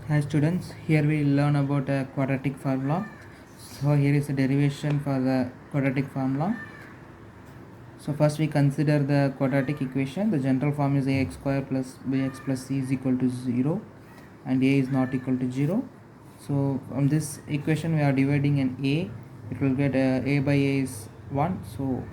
Hi students, here we learn about a quadratic formula. So here is the derivation for the quadratic formula. So first we consider the quadratic equation. The general form is ax square plus bx plus c is equal to 0 and a is not equal to 0. So from this equation we are dividing an a. It will get a by a is 1. So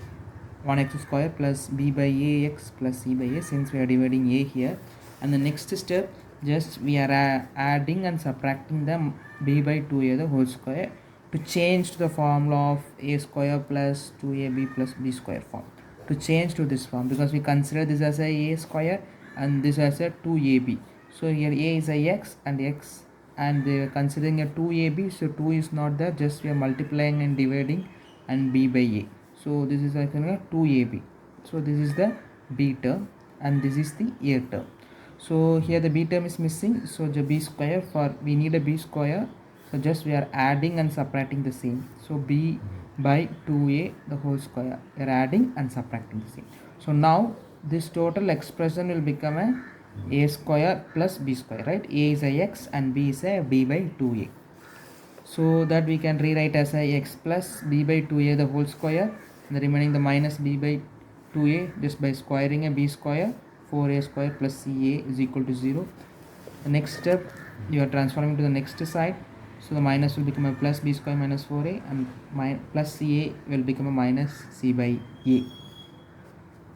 1x square plus b by ax plus c by a, since we are dividing a here. And the next step, just we are adding and subtracting the b by 2a the whole square to change to the formula of a square plus 2ab plus b square form, to change to this form, because we consider this as a square and this as a 2ab. So here a is a x and they are considering a 2ab, so 2 is not there, just we are multiplying and dividing and b by a. So this is like a 2ab. So this is the b term and this is the a term. So here the b term is missing, so the b square, for we need a b square, so just we are adding and subtracting the same. So b by 2a the whole square, we are adding and subtracting the same. So now this total expression will become a square plus b square, right? A is a x and b is a b by 2a. So that we can rewrite as a x plus b by 2a the whole square, and the remaining the minus b by 2a, just by squaring a b square, 4a square plus ca is equal to 0. The next step, you are transforming to the next side, so the minus will become a plus b square minus 4a and plus ca will become a minus c by a.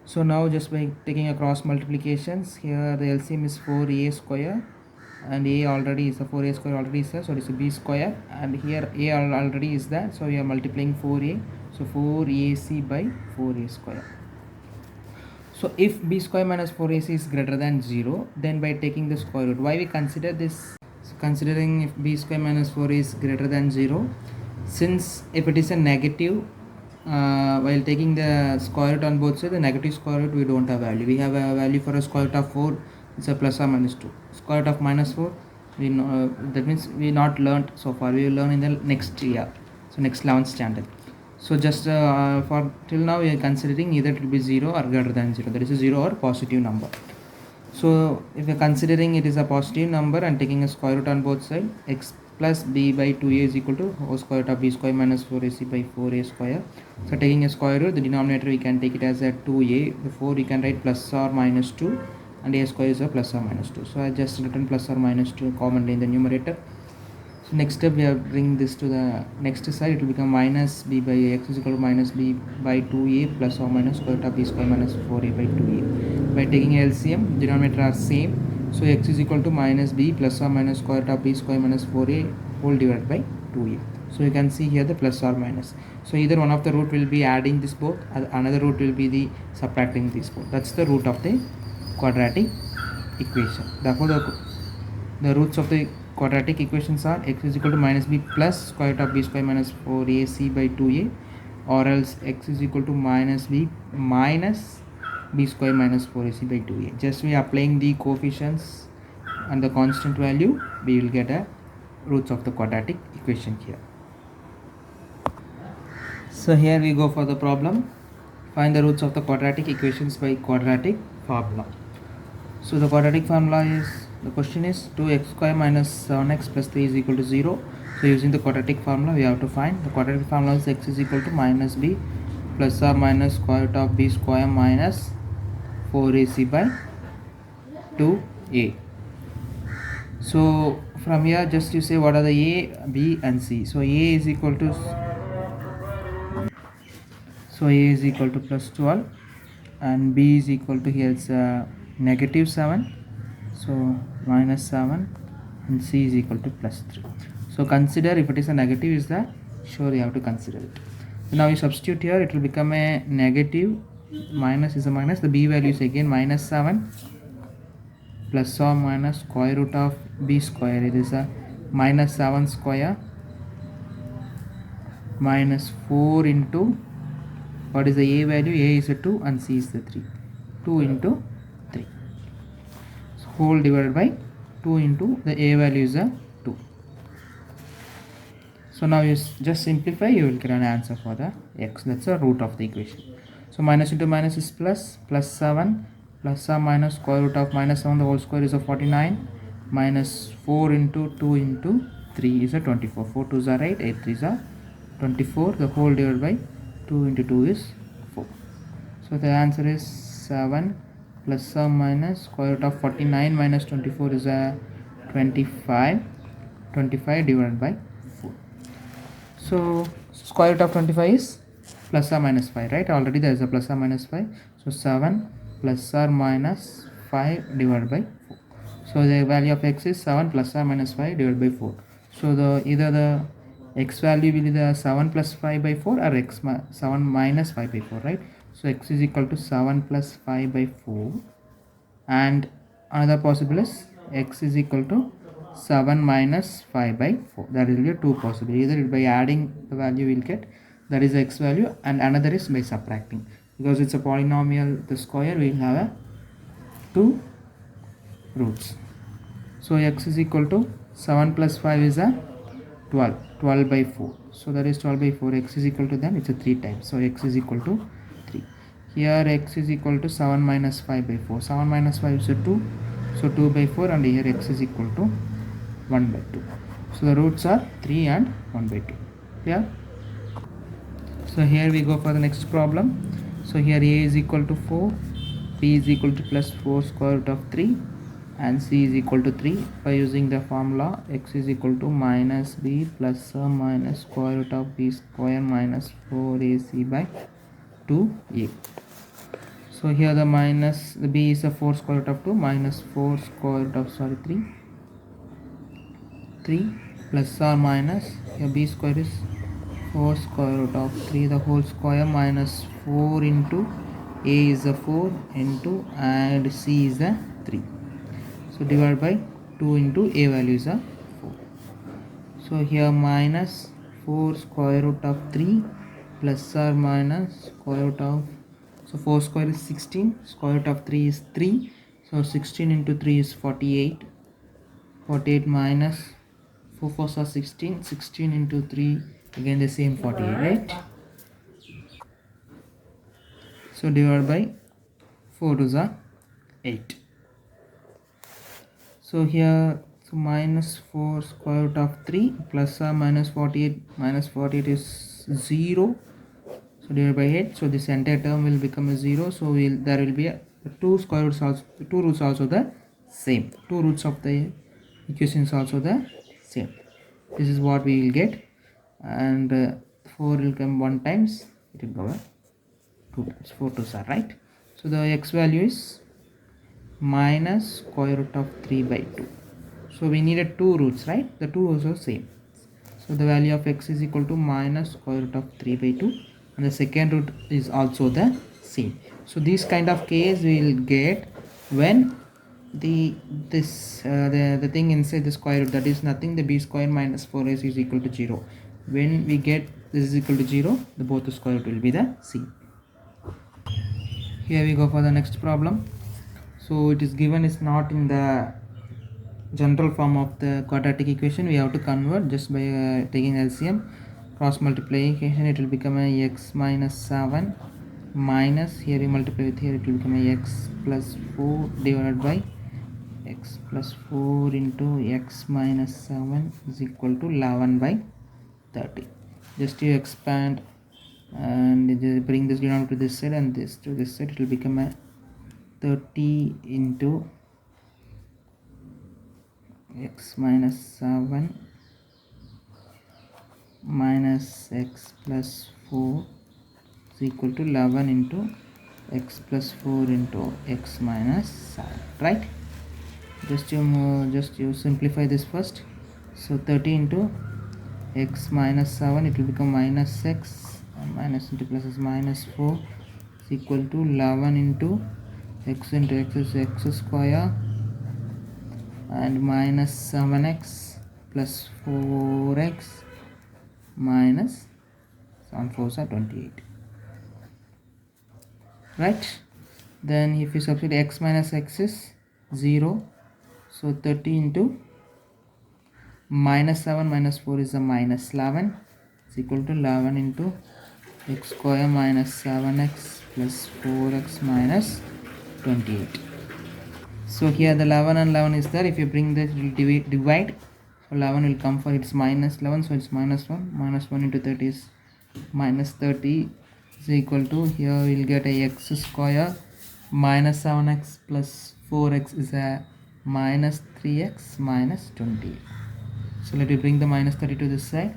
So now just by taking a cross multiplications, here the LCM is 4a square and a already is a 4a square already is there, so it is a b square, and here a already is there, so we are multiplying 4a, so 4ac by 4a square. So if b square minus 4ac is greater than 0, then by taking the square root, why we consider this? So considering if b square minus 4 is greater than 0, since if it is a negative, while taking the square root on both sides, the negative square root we don't have value. We have a value for a square root of 4, it's a plus or minus 2. Square root of minus 4, we know, that means we not learned so far, we will learn in the next year, so next 11th standard. So just for till now we are considering either it will be 0 or greater than 0, that is a 0 or positive number. So if we are considering it is a positive number and taking a square root on both sides, x plus b by 2a is equal to whole square root of b square minus 4ac by 4a square. So taking a square root, the denominator we can take it as a 2a, before we can write plus or minus 2 and a square is a plus or minus 2. So I just written plus or minus 2 commonly in the numerator. So next step, we have bring this to the next side, it will become minus b by x is equal to minus b by 2a plus or minus square root of b square minus 4a by 2a. By taking LCM, denominator are same, so x is equal to minus b plus or minus square root of b square minus 4a whole divided by 2a. So you can see here the plus or minus. So either one of the root will be adding this both, another root will be the subtracting this both. That's the root of the quadratic equation. Therefore the roots of the quadratic equations are x is equal to minus b plus square root of b square minus 4ac by 2a, or else x is equal to minus b minus b square minus 4ac by 2a. Just we applying the coefficients and the constant value, we will get a roots of the quadratic equation here. So here we go for the problem. Find the roots of the quadratic equations by quadratic formula. So the quadratic formula is, the question is 2x square minus 7x plus 3 is equal to 0. So using the quadratic formula, we have to find the quadratic formula is x is equal to minus b plus or minus square root of b square minus 4ac by 2a. So from here, just you say what are the a, b and c. So a is equal to plus 12 and b is equal to, here it's negative 7, so minus 7, and c is equal to plus 3. So consider if it is a negative, is that sure you have to consider it. So now you substitute here, it will become a negative, minus is a minus, the b value is again minus 7 plus or minus square root of b square, it is a minus 7 square minus 4 into, what is the a value? A is a 2 and c is the 3. 2 into 3. So whole divided by 2 into the a value is a 2. So now you just simplify, you will get an answer for the x. That's the root of the equation. So minus into minus is plus, plus 7 plus or minus square root of minus 7 the whole square is a 49 minus 4 into 2 into 3 is a 24. 4 2s are 8, 8 3s are 24. The whole divided by 2 into 2 is 4. So the answer is 7 plus or minus square root of 49 minus 24 is a 25. 25 divided by 4. So square root of 25 is plus or minus 5, right? Already there is a plus or minus 5. So 7 plus or minus 5 divided by 4. So the value of x is 7 plus or minus 5 divided by 4. So the either the x value will be the 7 plus 5 by 4 or 7 minus 5 by 4, right? So x is equal to 7 plus 5 by 4, and another possible is x is equal to 7 minus 5 by 4. That will be two possible. Either by adding the value we'll get, that is the x value, and another is by subtracting. Because it's a polynomial, the square will have a two roots. So x is equal to 7 plus 5 is a 12. 12 by 4. So that is 12 by 4. X is equal to, then it's a 3 times. So x is equal to 3. Here x is equal to 7 minus 5 by 4. 7 minus 5 is a 2. So 2 by 4, and here x is equal to 1 by 2. So the roots are 3 and 1 by 2. Yeah. So here we go for the next problem. So here a is equal to 4, b is equal to plus 4 square root of 3, and c is equal to 3. By using the formula, x is equal to minus b plus or minus square root of b square minus 4ac by 2a. So here the b is a 4 square root of 2 minus 4 square root of 3 plus or minus, here b square is 4 square root of 3 the whole square minus 4 into a is a 4 into, and c is a 3. So divided by 2 into a value is a 4. So here minus 4 square root of 3 plus or minus square root of, so 4 square is 16, square root of 3 is 3. So 16 into 3 is 48. 48 minus 4 4s are 16. 16 into 3, again the same 48, right? So divided by 4 2s are 8. So here, so minus 4 square root of 3 plus or minus 48, minus 48 is 0. So divided by 8. So this entire term will become a 0. So there will be a two square roots also, two roots also the same. Two roots of the equations also the same. This is what we will get, and 4 will come 1 times, it will go 2 times. 4 2s are, right? So the x value is minus square root of 3 by 2. So we needed two roots, right? The two roots are same. So the value of x is equal to minus square root of 3 by 2, and the second root is also the same. So this kind of case we will get when the thing inside the square root, that is nothing, the b square minus 4ac is equal to 0. When we get this is equal to 0, the both the square root will be the same. Here we go for the next problem. So it is given is not in the general form of the quadratic equation. We have to convert just by taking LCM, cross multiplication. It will become a x minus 7 minus, here we multiply with here, it will become a x plus 4 divided by x plus 4 into x minus 7 is equal to 11 by 30. Just to expand and bring this denominator to this side and this to this side, it will become a 30 into x minus 7 minus x plus 4 is equal to 11 into x plus 4 into x minus 7, right? Just you simplify this first. So 30 into x minus 7, it will become minus x, and minus into plus is minus 4 is equal to 11 into x is x square, and minus 7x plus 4x minus 7 4s are 28, right? Then if you substitute x minus x is 0, so 30 into minus 7 minus 4 is a minus 11 is equal to 11 into x square minus 7x plus 4x minus 28. So here the 11 and 11 is there. If you bring this, it will divide. So 11 will come for its minus 11, so it's minus 1. Minus 1 into 30 is minus 30 is equal to, here we'll get a x square minus 7x plus 4x is a minus 3x minus 20. So let me bring the minus 30 to this side.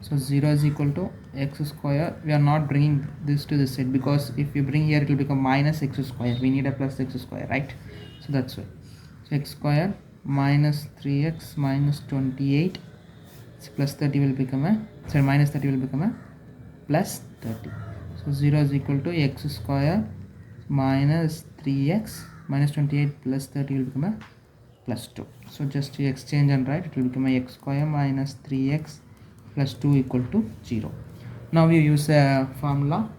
So 0 is equal to x square. We are not bringing this to this side because if you bring here it will become minus x square. We need a plus x square, right? So that's why. So x square minus 3x minus 28. So plus 30 will become a, sorry, minus 30 will become a plus 30. So 0 is equal to x square minus 3x minus 28 plus 30 will become a plus 2. So just to exchange and write, it will become a x square minus 3x plus 2 equal to 0. Now you use a formula.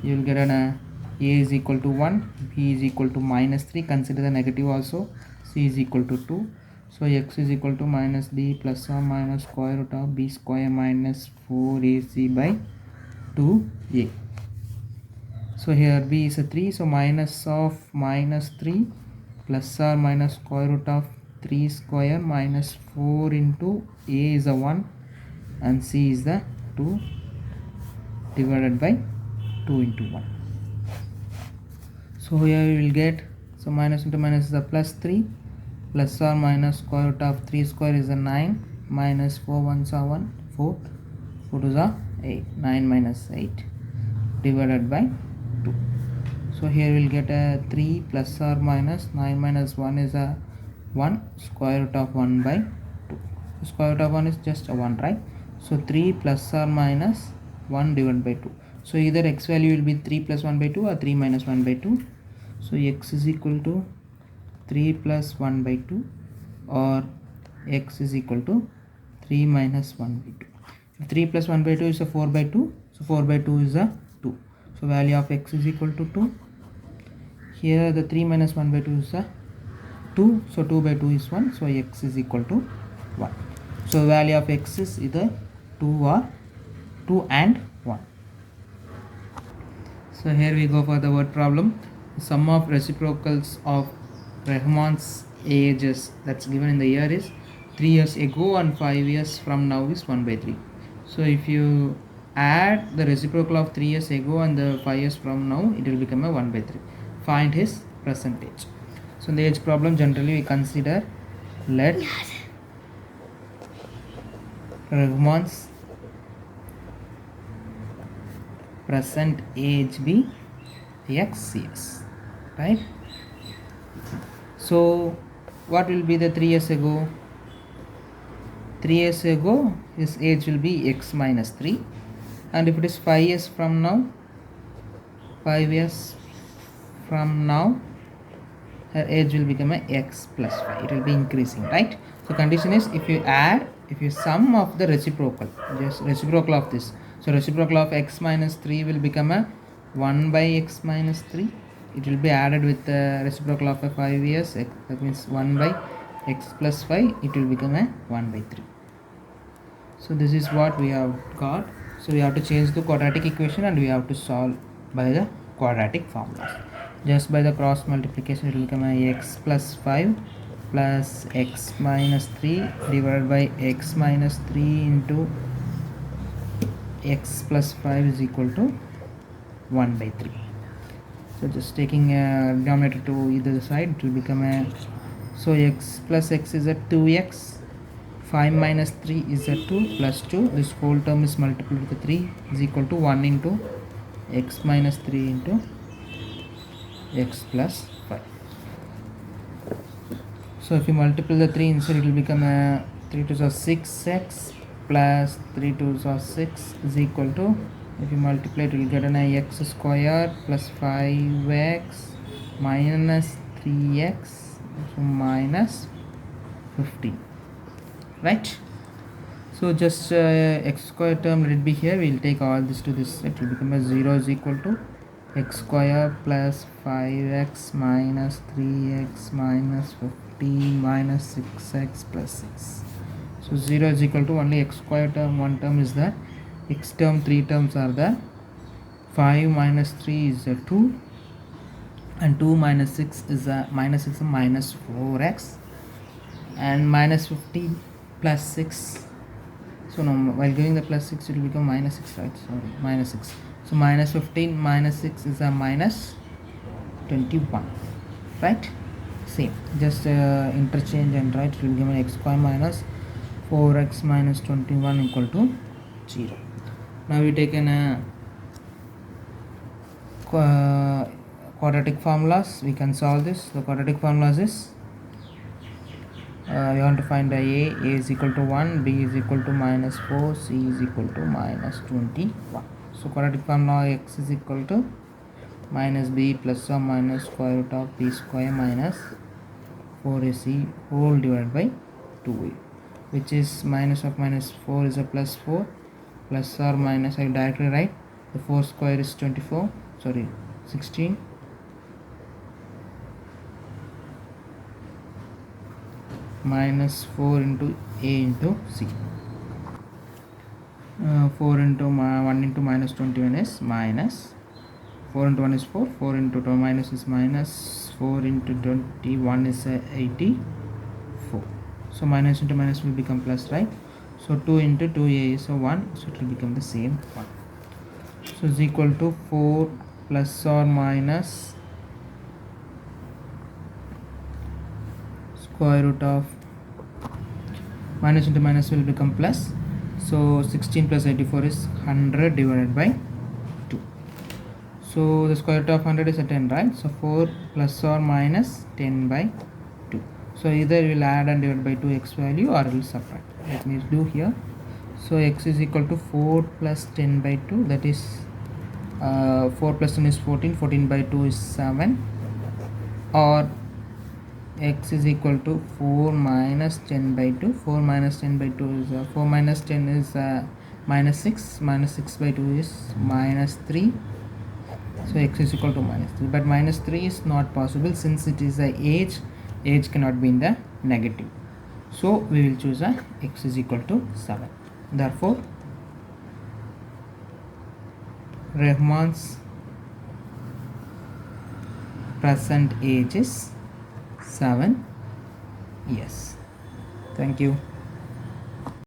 You will get an a is equal to 1, b is equal to minus 3. Consider the negative also. C is equal to 2. So x is equal to minus b plus or minus square root of b square minus 4ac by 2a. So here b is a 3. So minus of minus 3 plus or minus square root of 3 square minus 4 into a is a 1 and c is the 2 divided by 2 into 1. So here we will get, so minus into minus is a plus 3 plus or minus square root of 3 square is a 9 minus 4 ones are 1, 4, 4 twos are 8, 9 minus 8 divided by 2. So here we will get a 3 plus or minus 9 minus 1 is a 1, square root of 1 by 2. So square root of 1 is just a 1, right? So 3 plus or minus 1 divided by 2. So either x value will be 3 plus 1 by 2 or 3 minus 1 by 2. So x is equal to 3 plus 1 by 2 or x is equal to 3 minus 1 by 2. If 3 plus 1 by 2 is a 4 by 2. So 4 by 2 is a 2. So value of x is equal to 2. Here the 3 minus 1 by 2 is a 2. So 2 by 2 is 1. So x is equal to 1. So value of x is either 2 or 2 and 1. So here we go for the word problem. Sum of reciprocals of Rahman's ages that's given in the year is 3 years ago and 5 years from now is 1 by 3. So if you add the reciprocal of 3 years ago and the 5 years from now, it will become a 1 by 3. Find his present age. So in the age problem generally we consider, let Rahman's present age be x years, right? So what will be the 3 years ago? 3 years ago his age will be x minus 3, and if it is 5 years from now, 5 years from now her age will become a x plus 5. It will be increasing, right? So condition is if you add, if you sum of the reciprocal, just reciprocal of this. So reciprocal of x minus 3 will become a 1 by x minus 3. It will be added with the reciprocal of a 5 years. That means 1 by x plus 5. It will become a 1 by 3. So this is what we have got. So we have to change the quadratic equation and we have to solve by the quadratic formulas. Just by the cross multiplication it will become a x plus 5 plus x minus 3 divided by x minus 3 into x plus 5 is equal to 1 by 3. So just taking a denominator to either side, it will become a, so x plus x is a 2x, 5 minus 3 is a 2 plus 2, this whole term is multiplied with 3 is equal to 1 into x minus 3 into x plus 5. So if you multiply the 3 inside, it will become a 3 2s are 6x plus 3 2s are 6 is equal to, if you multiply it, you will get an x square plus 5x minus 3x, so minus 15, right? So just x square term, let it be here, we will take all this to this, it will become a 0 is equal to x square plus 5x minus 3x minus 15 minus 6x plus 6. So 0 is equal to only x square term, one term is there, x term, 3 terms are there, 5 minus 3 is a 2 and 2 minus 6 is a minus 6 minus 4x, and minus 15 plus 6. So now while giving the plus 6 it will become minus 6, right? Sorry, minus 6. So minus 15 minus 6 is a minus 21, right? Same, just interchange and write. It will give an x square minus 4x minus 21 equal to 0. Now we take an quadratic formulas. We can solve this. The quadratic formulas is we want to find a is equal to 1, b is equal to minus 4, c is equal to minus 21. So quadratic formula x is equal to minus b plus or minus square root of b square minus 4ac whole divided by 2a, which is minus of minus 4 is a plus 4, plus or minus, I directly write the 4 square is 24, sorry 16, minus 4 into a into c. 4 into 1 into minus 21 is minus 4 into 1 is 4, 4 into 2 minus is minus 4 into 21 is 84. So minus into minus will become plus, right? So 2 into 2a is 1, so it will become the same 1. So is equal to 4 plus or minus square root of minus into minus will become plus. So 16 plus 84 is 100 divided by 2. So the square root of 100 is a 10, right? So 4 plus or minus 10 by 2. So either we will add and divide by 2 x value, or we will subtract. Let me do here. So x is equal to 4 plus 10 by 2, that is 4 plus 10 is 14, 14 by 2 is 7, or x is equal to 4 minus 10 by 2. 4 minus 10 by 2 is 4 minus 10 is minus 6, minus 6 by 2 is minus 3. So x is equal to minus 3, but minus 3 is not possible since it is a age cannot be in the negative. So we will choose a x is equal to 7. Therefore Rahman's present age is 7 years. Thank you.